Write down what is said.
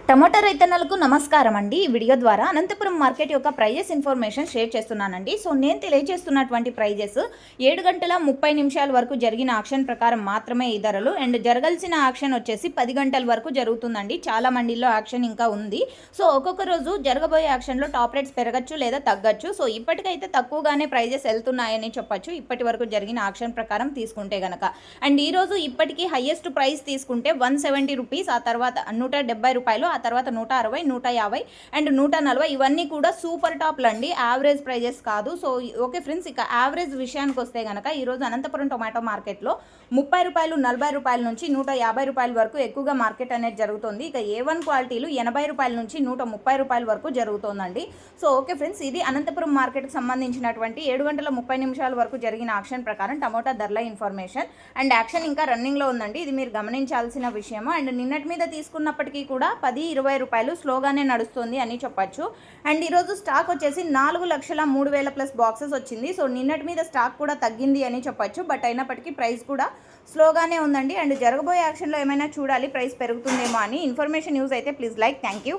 Tomato రైతన్నలకు నమస్కారం అండి. ఈ వీడియో ద్వారా అనంతపురం మార్కెట్ యొక్క ప్రైజెస్ ఇన్ఫర్మేషన్ షేర్ చేస్తున్నానండి. సో నేను తెలియజేస్తున్నటువంటి ప్రైజెస్ 7 గంటల 30 నిమిషాల వరకు జరిగిన ఆక్షన్ ప్రకారం మాత్రమే ఈ ధరలు. అండ్ జరగాల్సిన ఆక్షన్ వచ్చేసి 10 గంటల వరకు జరుగుతుందండి. చాలా మండీల్లో ఆక్షన్ ఇంకా ఉంది. సో ఒక్కొక్క రోజు జరగబోయే ఆక్షన్లో టాప్ రేట్స్ పెరగచ్చు లేదా తగ్గచ్చు. సో ఇప్పటికైతే తక్కువగానే ప్రైజెస్ వెళ్తున్నాయని చెప్పొచ్చు, ఇప్పటి వరకు జరిగిన ఆక్షన్ ప్రకారం తీసుకుంటే గనక. అండ్ ఈరోజు ఇప్పటికీ హైయెస్ట్ ప్రైస్ తీసుకుంటే 170 రూపీస్, ఆ తర్వాత 170 రూపాయలు, ఆ తర్వాత 160, 150 అండ్ 140. ఇవన్నీ కూడా సూపర్ టాప్లు అండి, యావరేజ్ ప్రైజెస్ కాదు. సో ఓకే ఫ్రెండ్స్, ఇక యావరేజ్ విషయానికి వస్తే కనుక ఈరోజు అనంతపురం టొమాటో మార్కెట్లో 30 రూపాయలు, 40 రూపాయల నుంచి 150 రూపాయల వరకు ఎక్కువగా మార్కెట్ అనేది జరుగుతుంది. ఇక A1 క్వాలిటీలు 80 రూపాయల నుంచి 130 రూపాయల వరకు జరుగుతుందండి. సో ఓకే ఫ్రెండ్స్, ఇది అనంతపురం మార్కెట్కి సంబంధించినటువంటి 7 గంటల 30 నిమిషాల వరకు జరిగిన ఆక్షన్ ప్రకారం టమోటా ధరల ఇన్ఫర్మేషన్. అండ్ యాక్షన్ ఇంకా రన్నింగ్లో ఉందండి, ఇది మీరు గమనించాల్సిన విషయము. అండ్ నిన్నటి మీద తీసుకున్నప్పటికీ కూడా 10-20 రూపాయలు స్లోగానే నడుస్తుంది అని చెప్పొచ్చు. అండ్ ఈరోజు స్టాక్ వచ్చేసి 4,03,000 ప్లస్ బాక్సెస్ వచ్చింది. సో నిన్నటి మీద స్టాక్ కూడా తగ్గింది అని చెప్పొచ్చు, బట్ అయినప్పటికీ ప్రైస్ కూడా స్లోగానే ఉందండి. అండ్ జరగబోయే యాక్షన్లో ఏమైనా చూడాలి ప్రైస్ పెరుగుతుందేమో అని. ఇన్ఫర్మేషన్ యూజ్ అయితే ప్లీజ్ లైక్. Thank you.